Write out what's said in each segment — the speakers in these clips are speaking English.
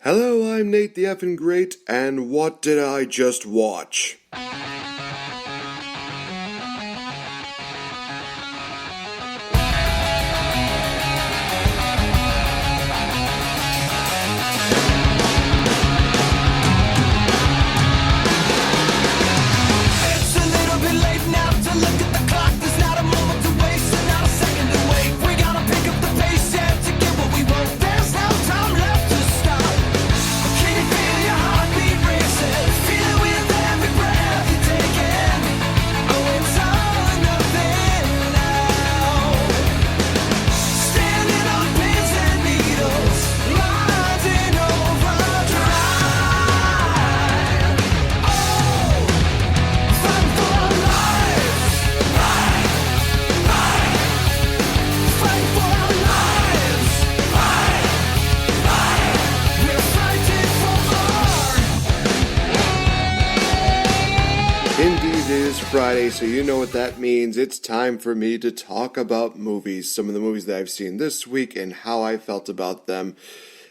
Hello, I'm Nate the Effin' Great, and what did I just watch? Friday, so you know what that means. It's time for me to talk about movies, some of the movies that I've seen this week and how I felt about them.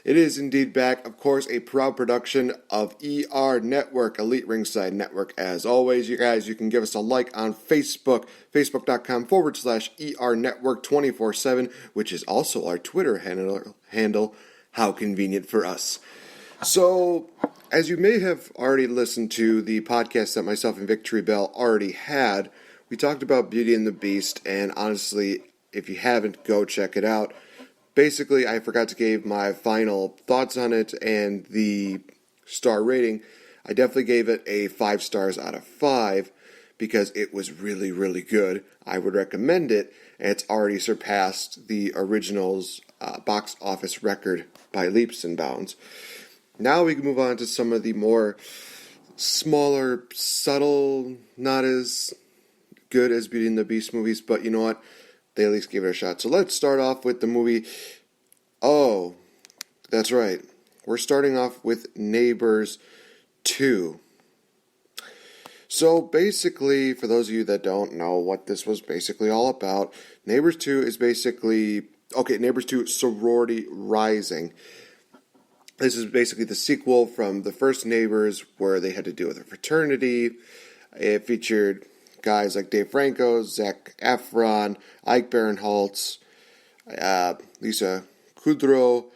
It is indeed back, of course, a proud production of ER Network, Elite Ringside Network. As always, you guys, you can give us a like on Facebook, facebook.com/ER Network 24/7, which is also our Twitter handle. How convenient for us. So, as you may have already listened to the podcast that myself and Victory Bell already had, we talked about Beauty and the Beast, and honestly, if you haven't, go check it out. Basically, I forgot to give my final thoughts on it and the star rating. I definitely gave it a 5 stars out of 5 because it was really, really good. I would recommend it, and it's already surpassed the original's box office record by leaps and bounds. Now we can move on to some of the more smaller, subtle, not as good as Beauty and the Beast movies, but you know what? They at least gave it a shot. So let's start off with the movie. Oh, that's right. We're starting off with Neighbors 2. So basically, for those of you that don't know what this was basically all about, Neighbors 2 is basically, Neighbors 2 Sorority Rising. This is basically the sequel from the first Neighbors, where they had to deal with a fraternity. It featured guys like Dave Franco, Zac Efron, Ike Barinholtz, Lisa Kudrow,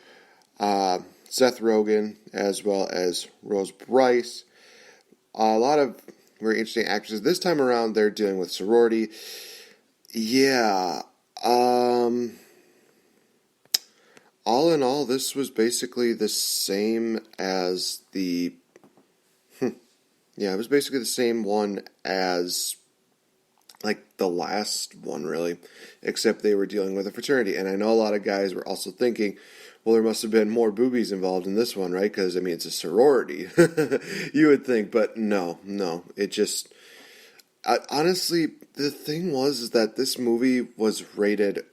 Seth Rogen, as well as Rose Bryce. A lot of very interesting actresses. This time around, they're dealing with sorority. Yeah, all in all, this was basically the same as it was basically the same one as, like, the last one, really, except they were dealing with a fraternity, and I know a lot of guys were also thinking, well, there must have been more boobies involved in this one, right, because, I mean, it's a sorority, you would think, but no, it just, honestly, the thing was that this movie was rated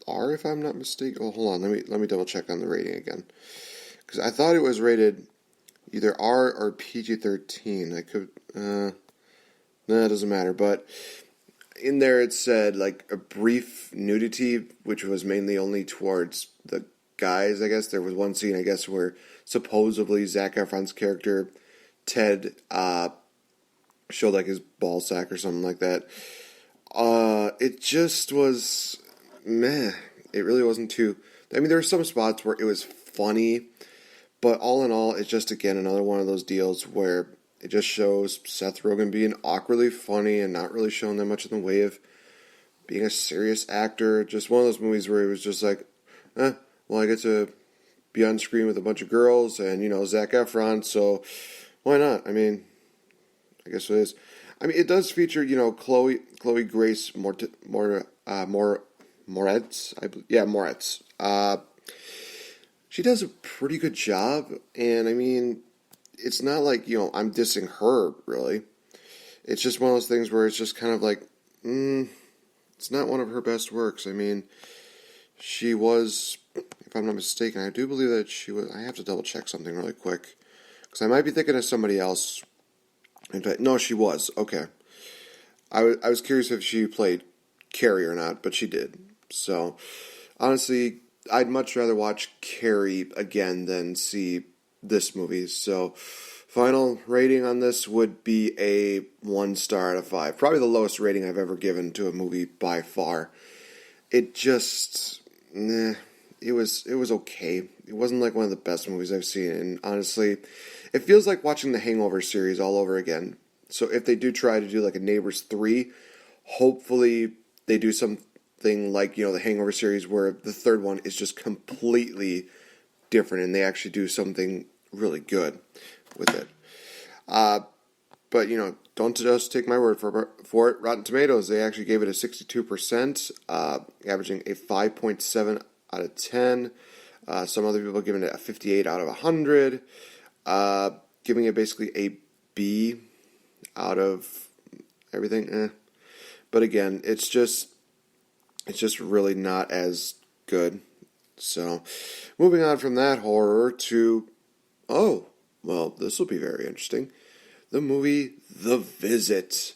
R, if I'm not mistaken. Oh, hold on. Let me double check on the rating again, because I thought it was rated either R or PG-13. I could. It doesn't matter. But in there it said like a brief nudity, which was mainly only towards the guys. I guess there was one scene, I guess, where supposedly Zac Efron's character Ted showed like his ball sack or something like that. It just was meh. It really wasn't too. I mean, there were some spots where it was funny, but all in all, it's just, again, another one of those deals where it just shows Seth Rogen being awkwardly funny and not really showing that much in the way of being a serious actor. Just one of those movies where he was just like, well, I get to be on screen with a bunch of girls and, Zac Efron, so why not? I mean, I guess it is. I mean, it does feature, Chloe Grace Moretz. Moretz. She does a pretty good job, and I mean, it's not like, I'm dissing her, really. It's just one of those things where it's just kind of like, it's not one of her best works. I mean, she was, if I'm not mistaken, I do believe that she was, I have to double check something really quick, because I might be thinking of somebody else. In fact, no, she was, okay. I was curious if she played Carrie or not, but she did. So, honestly, I'd much rather watch Carrie again than see this movie. So final rating on this would be a 1 star out of 5. Probably the lowest rating I've ever given to a movie by far. It just, it was okay. It wasn't like one of the best movies I've seen, and honestly, it feels like watching the Hangover series all over again. So if they do try to do like a Neighbors 3, hopefully they do something like, the Hangover series where the third one is just completely different and they actually do something really good with it. But, don't just take my word for it. Rotten Tomatoes, they actually gave it a 62%, averaging a 5.7 out of 10. Some other people giving it a 58 out of 100, giving it basically a B out of everything. But again, it's just really not as good. So, moving on from that horror to, this will be very interesting. The movie The Visit.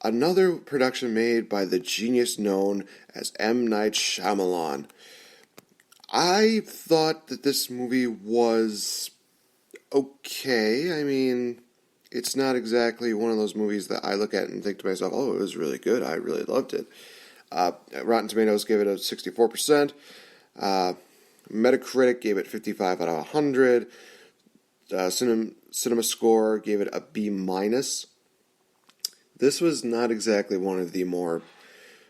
Another production made by the genius known as M. Night Shyamalan. I thought that this movie was okay. I mean, it's not exactly one of those movies that I look at and think to myself, oh, it was really good. I really loved it. Rotten Tomatoes gave it a 64%. Metacritic gave it 55 out of 100. Cinema Score gave it a B-. This was not exactly one of the more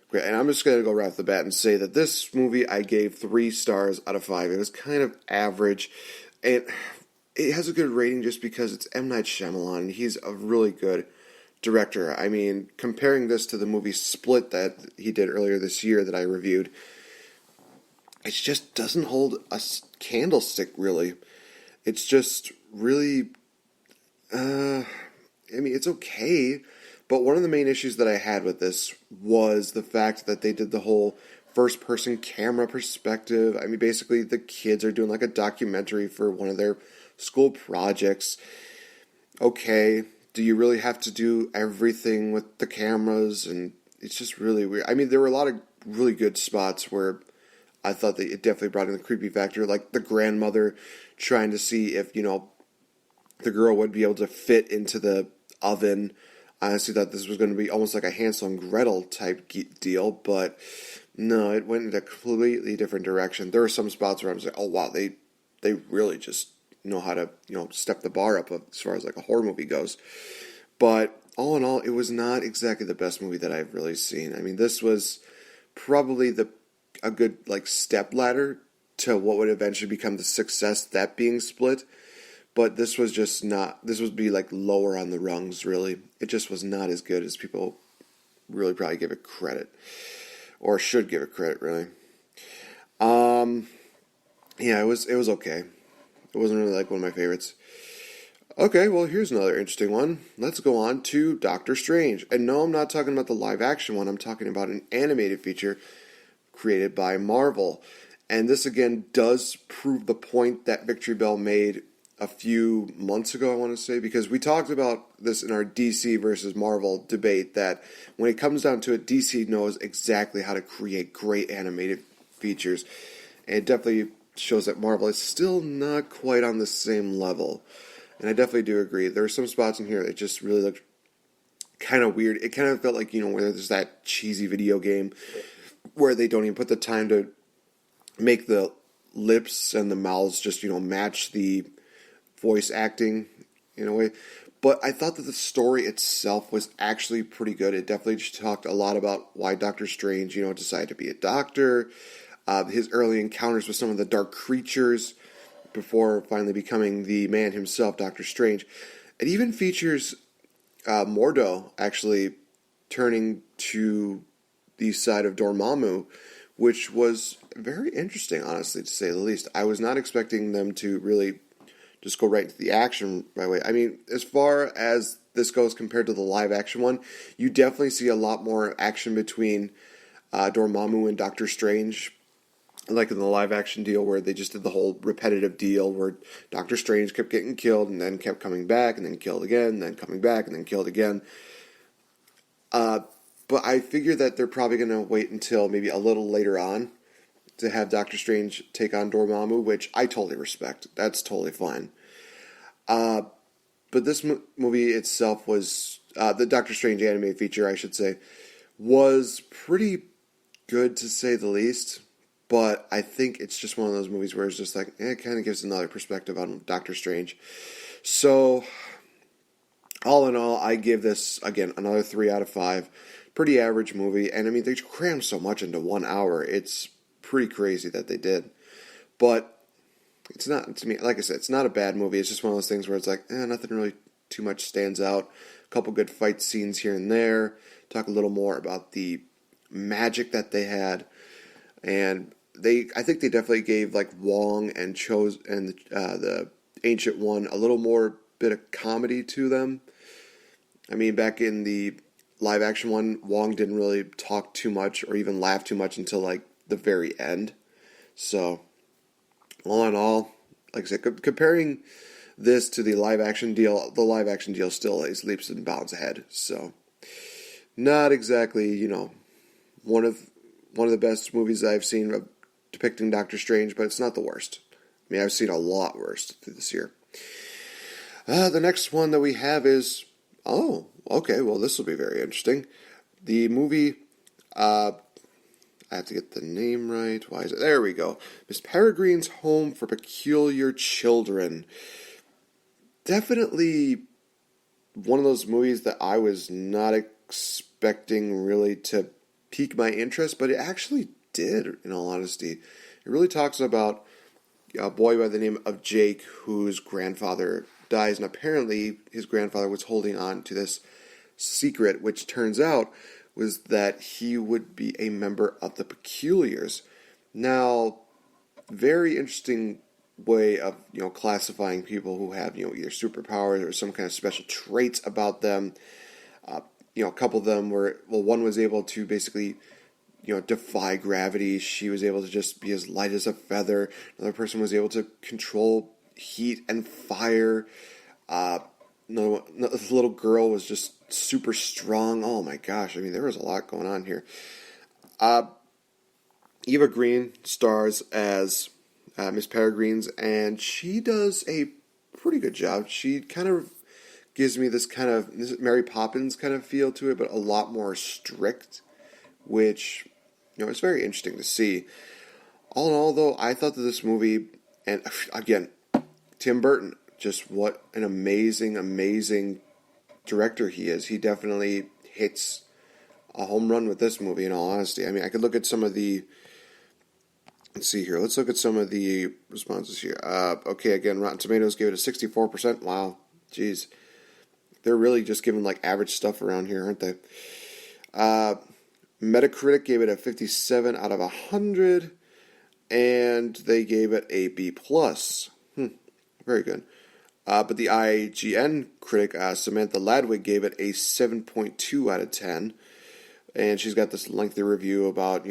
great. And I'm just going to go right off the bat and say that this movie I gave 3 stars out of 5. It was kind of average. And it has a good rating just because it's M. Night Shyamalan. And he's a really good director. I mean, comparing this to the movie Split that he did earlier this year that I reviewed, it just doesn't hold a candlestick, really. It's just really, it's okay, but one of the main issues that I had with this was the fact that they did the whole first-person camera perspective. I mean, basically, the kids are doing like a documentary for one of their school projects. Okay, do you really have to do everything with the cameras? And it's just really weird. I mean, there were a lot of really good spots where I thought that it definitely brought in the creepy factor, like the grandmother trying to see if, the girl would be able to fit into the oven. I honestly thought this was going to be almost like a Hansel and Gretel type deal, but no, it went in a completely different direction. There were some spots where I was like, oh wow, they really just know how to, step the bar up as far as like a horror movie goes. But all in all, it was not exactly the best movie that I've really seen. I mean, this was probably a good like step ladder to what would eventually become the success, that being Split. But this was just not, this would be like lower on the rungs, really. It just was not as good as people really probably give it credit. Or should give it credit, really. It was okay. It wasn't really like one of my favorites. Okay, well, here's another interesting one. Let's go on to Doctor Strange. And no, I'm not talking about the live action one. I'm talking about an animated feature created by Marvel. And this, again, does prove the point that Victory Bell made a few months ago, I want to say, because we talked about this in our DC versus Marvel debate, that when it comes down to it, DC knows exactly how to create great animated features. And it definitely shows that Marvel is still not quite on the same level. And I definitely do agree. There are some spots in here that just really looked kind of weird. It kind of felt like, where there's that cheesy video game where they don't even put the time to make the lips and the mouths just, match the voice acting in a way. But I thought that the story itself was actually pretty good. It definitely just talked a lot about why Doctor Strange, decided to be a doctor. His early encounters with some of the dark creatures before finally becoming the man himself, Doctor Strange. It even features Mordo actually turning to the side of Dormammu, which was very interesting, honestly, to say the least. I was not expecting them to really just go right into the action right away. I mean, as far as this goes compared to the live action one, you definitely see a lot more action between Dormammu and Doctor Strange, like in the live action deal where they just did the whole repetitive deal where Doctor Strange kept getting killed and then kept coming back and then killed again and then coming back and then killed again. But I figure that they're probably going to wait until maybe a little later on to have Doctor Strange take on Dormammu, which I totally respect. That's totally fine. But this movie itself was, the Doctor Strange animated feature, I should say, was pretty good to say the least. But I think it's just one of those movies where it's just like, it kind of gives another perspective on Doctor Strange. So, all in all, I give this, again, another 3 out of 5. Pretty average movie. And I mean, they crammed so much into 1 hour. It's pretty crazy that they did. But it's not, to me, like I said, it's not a bad movie. It's just one of those things where it's like, nothing really too much stands out. A couple good fight scenes here and there. Talk a little more about the magic that they had. And I think they definitely gave like Wong and the Ancient One a little more bit of comedy to them. I mean, back in the live action one, Wong didn't really talk too much or even laugh too much until like the very end. So, all in all, like I said, comparing this to the live action deal still is leaps and bounds ahead. So, not exactly, one of the best movies I've seen depicting Doctor Strange, but it's not the worst. I mean, I've seen a lot worse through this year. The next one that we have is, okay, well, this will be very interesting. The movie, I have to get the name right. Why is it? There we go. Miss Peregrine's Home for Peculiar Children. Definitely one of those movies that I was not expecting really to pique my interest, but it actually did, in all honesty. It really talks about a boy by the name of Jake whose grandfather dies, and apparently his grandfather was holding on to this secret, which turns out was that he would be a member of the Peculiars. Now, very interesting way of classifying people who have either superpowers or some kind of special traits about them. A couple of them one was able to basically defy gravity. She was able to just be as light as a feather. Another person was able to control heat and fire. No, this little girl was just super strong. Oh my gosh, I mean, there was a lot going on here. Eva Green stars as Miss Peregrines, and she does a pretty good job. She kind of gives me this Mary Poppins kind of feel to it, but a lot more strict, which, it's very interesting to see. All in all, though, I thought that this movie, and again, Tim Burton, just what an amazing, amazing director he is. He definitely hits a home run with this movie, in all honesty. I mean, I could look at some of the... Let's see here. Let's look at some of the responses here. Okay, again, Rotten Tomatoes gave it a 64%. Wow. Jeez. They're really just giving, average stuff around here, aren't they? Metacritic gave it a 57 out of 100, and they gave it a B+. Very good. But the IGN critic, Samantha Ladwig, gave it a 7.2 out of 10. And she's got this lengthy review about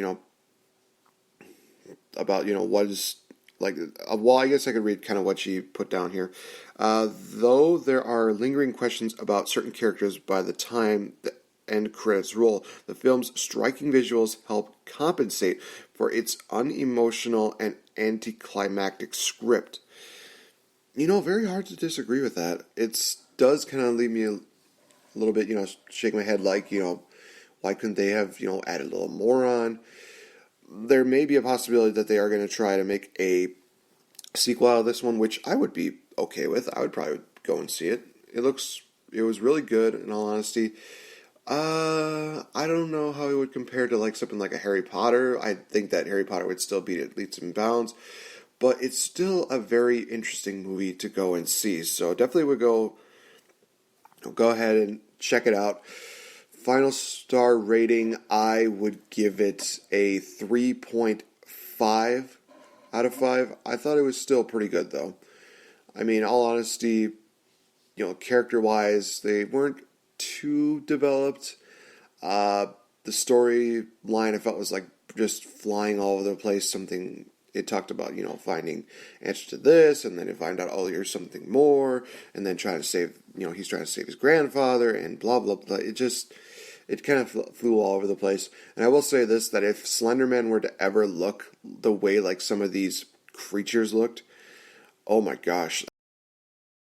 what is, well, I guess I could read kind of what she put down here. Though there are lingering questions about certain characters by the time the end credits roll, the film's striking visuals help compensate for its unemotional and anticlimactic script. Very hard to disagree with that. It does kind of leave me a little bit, shake my head why couldn't they have, added a little more on? There may be a possibility that they are going to try to make a sequel out of this one, which I would be okay with. I would probably go and see it. It was really good, in all honesty. I don't know how it would compare to something like a Harry Potter. I think that Harry Potter would still beat it leaps and bounds. But it's still a very interesting movie to go and see. So definitely would go ahead and check it out. Final star rating, I would give it a 3.5 out of 5. I thought it was still pretty good, though. I mean, in all honesty, character-wise, they weren't too developed. The storyline, I felt, was just flying all over the place. It talked about, finding answers to this, and then you find out, here's something more, and then trying to save, he's trying to save his grandfather, and blah, blah, blah. it kind of flew all over the place. And I will say this, that if Slenderman were to ever look the way like some of these creatures looked, oh my gosh,